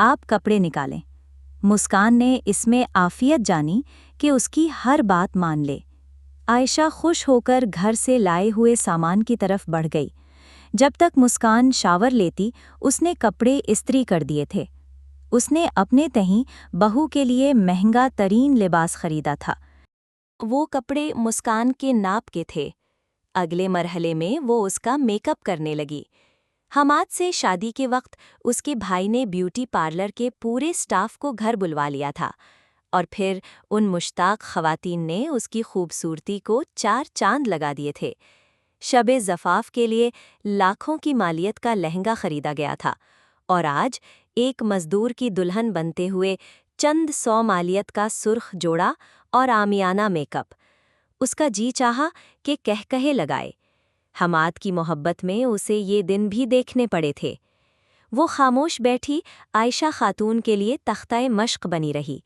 آپ کپڑے نکالیں۔ مسکان نے اس میں عافیت جانی کہ اس کی ہر بات مان لے۔ عائشہ خوش ہو کر گھر سے لائے ہوئے سامان کی طرف بڑھ گئی۔ جب تک مسکان شاور لیتی اس نے کپڑے استری کر دیے تھے۔ اس نے اپنے تہیں بہو کے لیے مہنگا ترین لباس خریدا تھا۔ وہ کپڑے مسکان کے ناپ کے تھے۔ اگلے مرحلے میں وہ اس کا میک اپ کرنے لگی۔ حماد سے شادی کے وقت اس کے بھائی نے بیوٹی پارلر کے پورے سٹاف کو گھر بلوا لیا تھا، اور پھر ان مشتاق خواتین نے اس کی خوبصورتی کو 4 چاند لگا دیے تھے۔ شب زفاف کے لیے لاکھوں کی مالیت کا لہنگا خریدا گیا تھا، اور آج ایک مزدور کی دلہن بنتے ہوئے چند 100 مالیت کا سرخ جوڑا اور عامیانہ میک اپ۔ اس کا جی چاہا کہ کہے لگائے۔ حماد کی محبت میں اسے یہ دن بھی دیکھنے پڑے تھے۔ وہ خاموش بیٹھی عائشہ خاتون کے لیے تختہ مشق بنی رہی۔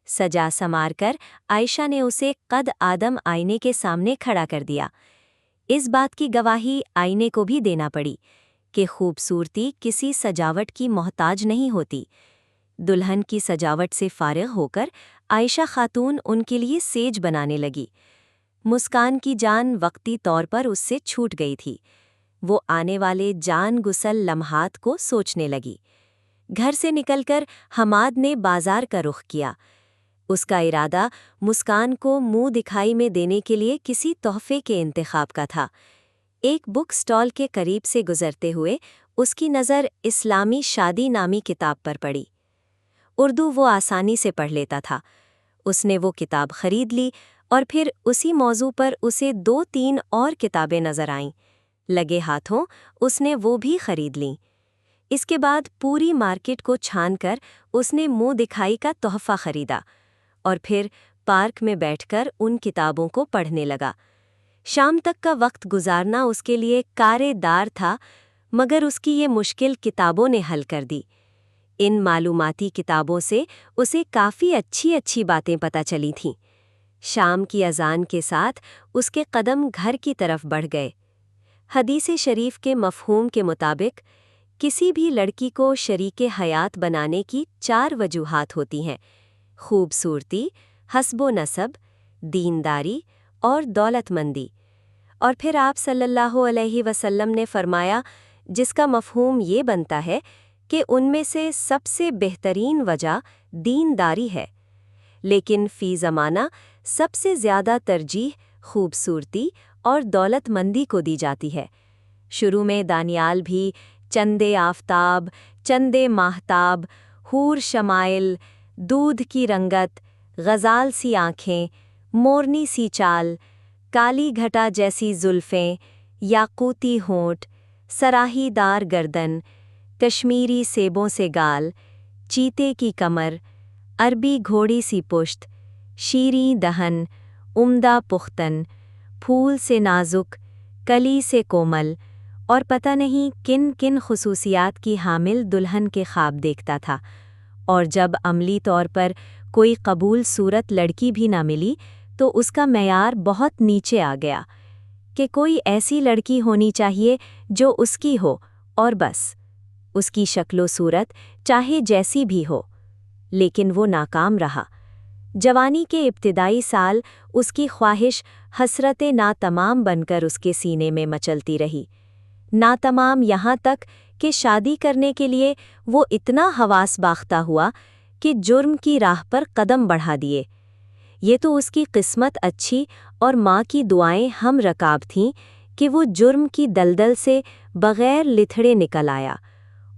سجا سمار کر عائشہ نے اسے قد آدم آئینے کے سامنے کھڑا کر دیا۔ اس بات کی گواہی آئینے کو بھی دینا پڑی کہ خوبصورتی کسی سجاوٹ کی محتاج نہیں ہوتی۔ دلہن کی سجاوٹ سے فارغ ہو کر عائشہ خاتون ان کے لیے سیج بنانے لگی۔ مسکان کی جان وقتی طور پر اس سے چھوٹ گئی تھی۔ وہ آنے والے جان گسل لمحات کو سوچنے لگی۔ گھر سے نکل کر حماد نے بازار کا رخ کیا۔ اس کا ارادہ مسکان کو منہ دکھائی میں دینے کے لیے کسی تحفے کے انتخاب کا تھا۔ ایک بک سٹال کے قریب سے گزرتے ہوئے اس کی نظر اسلامی شادی نامی کتاب پر پڑی۔ اردو وہ آسانی سے پڑھ لیتا تھا۔ اس نے وہ کتاب خرید لی، اور پھر اسی موضوع پر اسے 2-3 اور کتابیں نظر آئیں۔ لگے ہاتھوں اس نے وہ بھی خرید لیں۔ اس کے بعد پوری مارکیٹ کو چھان کر اس نے منہ دکھائی کا تحفہ خریدا، اور پھر پارک میں بیٹھ کر ان کتابوں کو پڑھنے لگا۔ شام تک کا وقت گزارنا اس کے لیے کارے دار تھا، مگر اس کی یہ مشکل کتابوں نے حل کر دی۔ ان معلوماتی کتابوں سے اسے کافی اچھی باتیں پتہ چلی تھیں۔ شام کی اذان کے ساتھ اس کے قدم گھر کی طرف بڑھ گئے۔ حدیث شریف کے مفہوم کے مطابق کسی بھی لڑکی کو شریک حیات بنانے کی 4 وجوہات ہوتی ہیں: خوبصورتی، حسب و نسب، دینداری اور دولت مندی۔ اور پھر آپ صلی اللہ علیہ وسلم نے فرمایا، جس کا مفہوم یہ بنتا ہے کہ ان میں سے سب سے بہترین وجہ دینداری ہے، لیکن فی زمانہ سب سے زیادہ ترجیح خوبصورتی اور دولت مندی کو دی جاتی ہے۔ شروع میں دانیال بھی چندے آفتاب، چندے ماہتاب، حور شمائل، دودھ کی رنگت، غزال سی آنکھیں، مورنی سی چال، کالی گھٹا جیسی زلفیں، یاقوتی ہونٹ، سراہی دار گردن، کشمیری سیبوں سے گال، چیتے کی کمر، عربی گھوڑی سی پشت، شیریں دہن، عمدہ پختن، پھول سے نازک، کلی سے کومل، اور پتہ نہیں کن کن خصوصیات کی حامل دلہن کے خواب دیکھتا تھا۔ اور جب عملی طور پر کوئی قبول صورت لڑکی بھی نہ ملی تو اس کا معیار بہت نیچے آ گیا کہ کوئی ایسی لڑکی ہونی چاہیے جو اس کی ہو، اور بس۔ اس کی شکل و صورت چاہے جیسی بھی ہو، لیکن وہ ناکام رہا۔ جوانی کے ابتدائی سال اس کی خواہش حسرت ناتمام بن کر اس کے سینے میں مچلتی رہی۔ ناتمام یہاں تک کہ شادی کرنے کے لیے وہ اتنا حواس باختہ ہوا کہ جرم کی راہ پر قدم بڑھا دیے۔ یہ تو اس کی قسمت اچھی اور ماں کی دعائیں ہم رکاب تھیں کہ وہ جرم کی دلدل سے بغیر لتھڑے نکل آیا،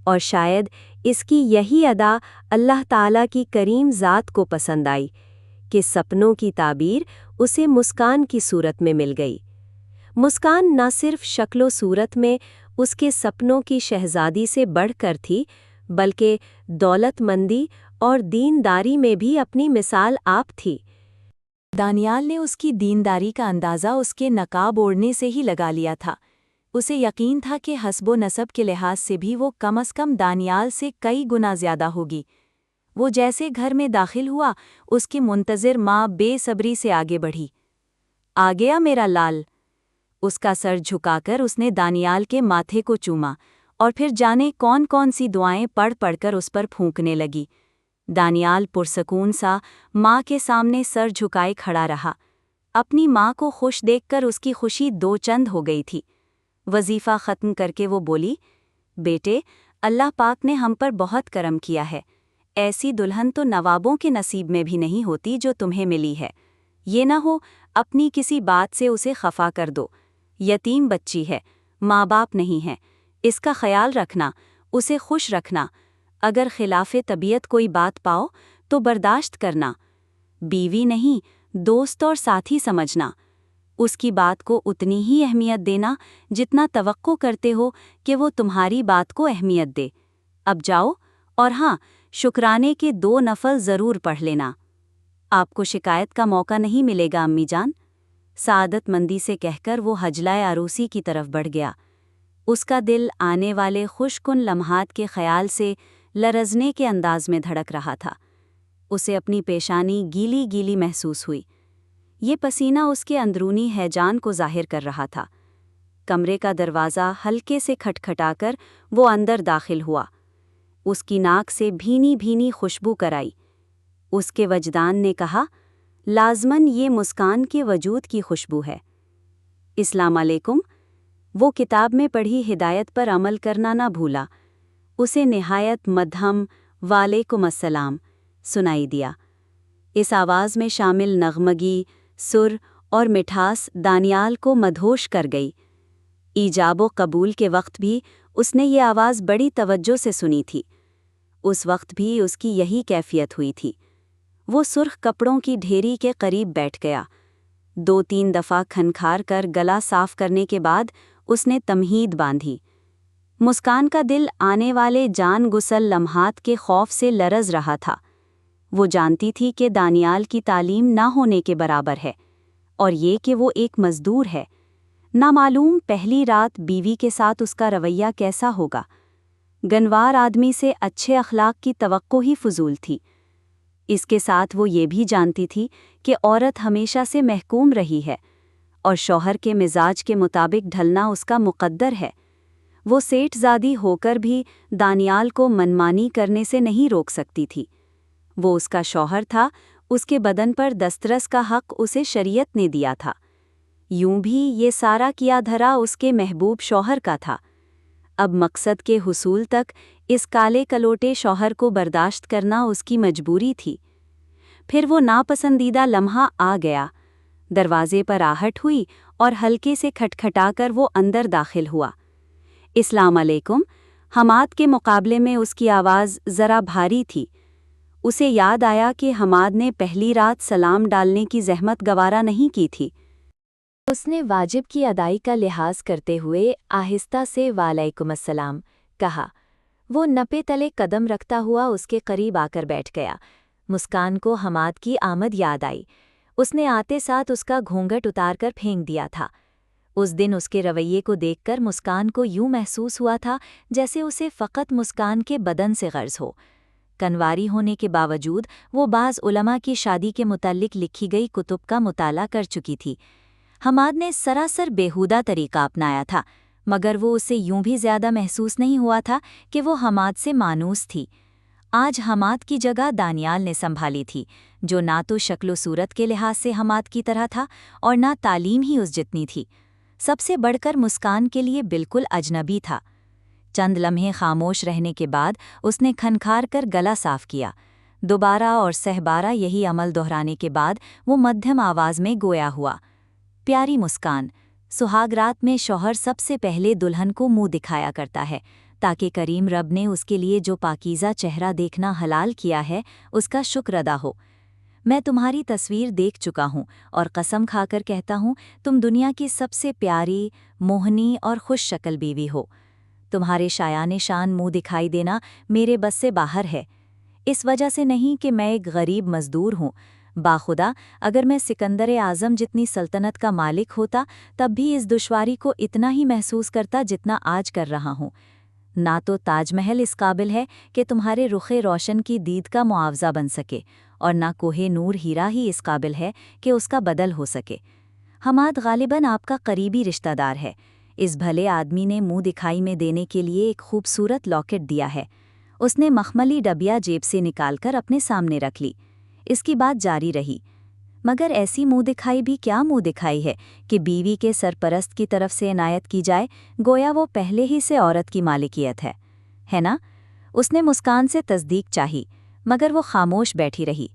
اور شاید اس کی یہی ادا اللہ تعالیٰ کی کریم ذات کو پسند آئی کہ سپنوں کی تعبیر اسے مسکان کی صورت میں مل گئی۔ مسکان نہ صرف شکل و صورت میں اس کے سپنوں کی شہزادی سے بڑھ کر تھی، بلکہ دولت مندی اور دینداری میں بھی اپنی مثال آپ تھی۔ دانیال نے اس کی دینداری کا اندازہ اس کے نقاب اوڑھنے سے ہی لگا لیا تھا۔ اسے یقین تھا کہ حسب و نسب کے لحاظ سے بھی وہ کم از کم دانیال سے کئی گنا زیادہ ہوگی۔ وہ جیسے گھر میں داخل ہوا، اس کی منتظر ماں بے صبری سے آگے بڑھی۔ آ گیا میرا لال۔ اس کا سر جھکا کر اس نے دانیال کے ماتھے کو چوما اور پھر جانے کون کون سی دعائیں پڑھ پڑھ کر اس پر پھونکنے لگی۔ دانیال پرسکون سا ماں کے سامنے سر جھکائے کھڑا رہا۔ اپنی ماں کو خوش دیکھ کر اس کی خوشی دو چند ہو گئی تھی۔ وظیفہ ختم کر کے وہ بولی، بیٹے، اللہ پاک نے ہم پر بہت کرم کیا ہے۔ ایسی دلہن تو نوابوں کے نصیب میں بھی نہیں ہوتی جو تمہیں ملی ہے۔ یہ نہ ہو اپنی کسی بات سے اسے خفا کر دو۔ یتیم بچی ہے، ماں باپ نہیں ہیں، اس کا خیال رکھنا، اسے خوش رکھنا۔ اگر خلاف طبیعت کوئی بات پاؤ تو برداشت کرنا۔ بیوی نہیں، دوست اور ساتھی سمجھنا۔ اس کی بات کو اتنی ہی اہمیت دینا جتنا توقع کرتے ہو کہ وہ تمہاری بات کو اہمیت دے۔ اب جاؤ، اور ہاں، شکرانے کے 2 نفل ضرور پڑھ لینا۔ آپ کو شکایت کا موقع نہیں ملے گا امی جان، سعادت مندی سے کہہ کر وہ حجلہ عروسی کی طرف بڑھ گیا۔ اس کا دل آنے والے خوش کن لمحات کے خیال سے لرزنے کے انداز میں دھڑک رہا تھا۔ اسے اپنی پیشانی گیلی گیلی محسوس ہوئی۔ یہ پسینہ اس کے اندرونی ہیجان کو ظاہر کر رہا تھا۔ کمرے کا دروازہ ہلکے سے کھٹکھٹا کر وہ اندر داخل ہوا۔ اس کی ناک سے بھینی بھینی خوشبو کرائی۔ اس کے وجدان نے کہا، لازماً یہ مسکان کے وجود کی خوشبو ہے۔ السلام علیکم۔ وہ کتاب میں پڑھی ہدایت پر عمل کرنا نہ بھولا۔ اسے نہایت مدھم وعلیکم السلام سنائی دیا۔ اس آواز میں شامل نغمگی، سر اور مٹھاس دانیال کو مدہوش کر گئی۔ ایجاب و قبول کے وقت بھی اس نے یہ آواز بڑی توجہ سے سنی تھی۔ اس وقت بھی اس کی یہی کیفیت ہوئی تھی۔ وہ سرخ کپڑوں کی ڈھیری کے قریب بیٹھ گیا۔ 2-3 دفعہ کھنکھار کر گلا صاف کرنے کے بعد اس نے تمہید باندھی۔ مسکان کا دل آنے والے جان گسل لمحات کے خوف سے لرز رہا تھا۔ وہ جانتی تھی کہ دانیال کی تعلیم نہ ہونے کے برابر ہے، اور یہ کہ وہ ایک مزدور ہے۔ نامعلوم پہلی رات بیوی کے ساتھ اس کا رویہ کیسا ہوگا۔ گنوار آدمی سے اچھے اخلاق کی توقع ہی فضول تھی۔ اس کے ساتھ وہ یہ بھی جانتی تھی کہ عورت ہمیشہ سے محکوم رہی ہے، اور شوہر کے مزاج کے مطابق ڈھلنا اس کا مقدر ہے۔ وہ سیٹھ زادی ہو کر بھی دانیال کو منمانی کرنے سے نہیں روک سکتی تھی۔ وہ اس کا شوہر تھا، اس کے بدن پر دسترس کا حق اسے شریعت نے دیا تھا۔ یوں بھی یہ سارا کیا دھرا اس کے محبوب شوہر کا تھا۔ اب مقصد کے حصول تک اس کالے کلوٹے شوہر کو برداشت کرنا اس کی مجبوری تھی۔ پھر وہ ناپسندیدہ لمحہ آ گیا۔ دروازے پر آہٹ ہوئی اور ہلکے سے کھٹکھٹا کر وہ اندر داخل ہوا۔ السلام علیکم۔ حماد کے مقابلے میں اس کی آواز ذرا بھاری تھی۔ اسے یاد آیا کہ حماد نے پہلی رات سلام ڈالنے کی زحمت گوارا نہیں کی تھی۔ اس نے واجب کی ادائی کا لحاظ کرتے ہوئے آہستہ سے وعلیکم السلام کہا۔ وہ نپے تلے قدم رکھتا ہوا اس کے قریب آ کر بیٹھ گیا۔ مسکان کو حماد کی آمد یاد آئی۔ اس نے آتے ساتھ اس کا گھونگھٹ اتار کر پھینک دیا تھا۔ اس دن اس کے رویے کو دیکھ کر مسکان کو یوں محسوس ہوا تھا جیسے اسے فقط مسکان کے بدن سے غرض ہو۔ کنواری ہونے کے باوجود وہ بعض علماء کی شادی کے متعلق لکھی گئی کتب کا مطالعہ کر چکی تھی۔ حماد نے سراسر بیہودہ طریقہ اپنایا تھا، مگر وہ اسے یوں بھی زیادہ محسوس نہیں ہوا تھا کہ وہ حماد سے مانوس تھی۔ آج حماد کی جگہ دانیال نے سنبھالی تھی، جو نہ تو شکل و صورت کے لحاظ سے حماد کی طرح تھا اور نہ تعلیم ہی اس جتنی تھی۔ سب سے بڑھ کر مسکان کے لیے بالکل اجنبی تھا۔ چند لمحے خاموش رہنے کے بعد اس نے کھنکھار کر گلا صاف کیا۔ دوبارہ اور سہبارہ یہی عمل دہرانے کے بعد وہ مدھم آواز میں گویا ہوا۔ پیاری مسکان، سہاگ رات میں شوہر سب سے پہلے دلہن کو منہ دکھایا کرتا ہے تاکہ کریم رب نے اس کے لیے جو پاکیزہ چہرہ دیکھنا حلال کیا ہے اس کا شکر ادا ہو۔ میں تمہاری تصویر دیکھ چکا ہوں اور قسم کھا کر کہتا ہوں تم دنیا کی سب سے پیاری، موہنی اور خوش شکل بیوی ہو۔ تمہارے شایان شان منہ دکھائی دینا میرے بس سے باہر ہے، اس وجہ سے نہیں کہ میں ایک غریب مزدور ہوں۔ باخدا اگر میں سکندر اعظم جتنی سلطنت کا مالک ہوتا تب بھی اس دشواری کو اتنا ہی محسوس کرتا جتنا آج کر رہا ہوں۔ نہ تو تاج محل اس قابل ہے کہ تمہارے رخ روشن کی دید کا معاوضہ بن سکے، اور نہ کوہ نور ہیرا ہی اس قابل ہے کہ اس کا بدل ہو سکے۔ حماد غالباً آپ کا قریبی رشتہ دار ہے، اس بھلے آدمی نے منہ دکھائی میں دینے کے لیے ایک خوبصورت لاکٹ دیا ہے۔ اس نے مخملی ڈبیا جیب سے نکال کر اپنے سامنے رکھ لی۔ اس کی بات جاری رہی، مگر ایسی منہ دکھائی بھی کیا منہ دکھائی ہے کہ بیوی کے سرپرست کی طرف سے عنایت کی جائے، گویا وہ پہلے ہی سے عورت کی مالکیت ہے نا؟ اس نے مسکان سے تصدیق چاہی، مگر وہ خاموش بیٹھی رہی۔